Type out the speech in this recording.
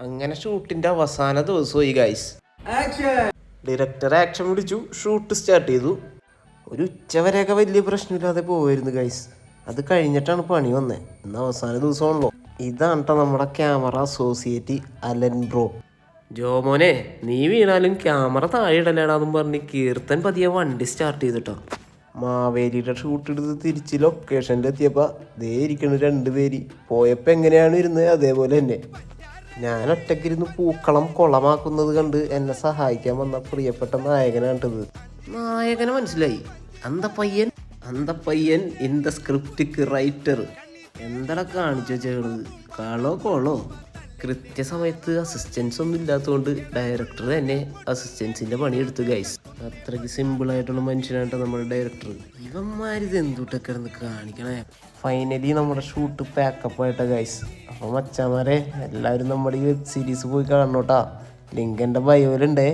അങ്ങനെ ഷൂട്ടിന്റെ അവസാന ദിവസമായി ഗൈസ്. ഡയറക്ടർ ആക്ഷൻ പിടിച്ചു, ഷൂട്ട് സ്റ്റാർട്ട് ചെയ്തു. ഒരു ഉച്ചവരെയൊക്കെ വലിയ പ്രശ്നമില്ലാതെ പോവായിരുന്നു ഗൈസ്. അത് കഴിഞ്ഞിട്ടാണ് പണി വന്നത്. ഇന്ന് അവസാന ദിവസമാണല്ലോ. ഇതാണ് കേട്ടോ നമ്മുടെ ക്യാമറ അസോസിയേറ്റ് അലൻ ബ്രോ. ജോമോനെ, നീ വീണാലും ക്യാമറ താഴെ ഇടലേടാന്നും പറഞ്ഞ് കീർത്തൻ പതിയെ വണ്ടി സ്റ്റാർട്ട് ചെയ്തിട്ടോ. മാവേലിയുടെ ഷൂട്ട് എടുത്ത് തിരിച്ച് ലൊക്കേഷനിൽ എത്തിയപ്പോൾ ദേ ഇരിക്കണ 2 പേര്. പോയപ്പോൾ എങ്ങനെയാണ് ഇരുന്നത് അതേപോലെ തന്നെ. ഞാൻ ഒറ്റയ്ക്കിരുന്ന് പൂക്കളം കുളമാക്കുന്നത് കണ്ട് എന്നെ സഹായിക്കാൻ വന്ന പ്രിയപ്പെട്ട നായകനാണിട്ടത്. നായകനെ മനസ്സിലായി. അന്ത പയ്യൻ ഇൻ ദ സ്ക്രിപ്റ്റ് റൈറ്റർ. എന്താ കാണിച്ചു വെച്ചത്? കളോ കൃത്യസമയത്ത് അസിസ്റ്റൻസ് ഒന്നും ഇല്ലാത്തതുകൊണ്ട് ഡയറക്ടർ തന്നെ അസിസ്റ്റൻസിന്റെ പണിയെടുത്തു ഗൈസ്. അത്രയ്ക്ക് സിമ്പിളായിട്ടുള്ള മനുഷ്യനായിട്ട് നമ്മുടെ ഡയറക്ടർ. ഇവന്മാരിത് എന്തുട്ടൊക്കെ കിടന്ന് കാണിക്കണേ. ഫൈനലി നമ്മുടെ ഷൂട്ട് പാക്കപ്പ് ആയിട്ടാ ഗൈസ്. അപ്പോൾ മച്ചാമാരെ എല്ലാവരും നമ്മുടെ ഈ വെബ് സീരീസ് പോയി കാണണം കേട്ടോ. ലിങ്ക് എൻ്റെ ബയോയിലുണ്ടേ.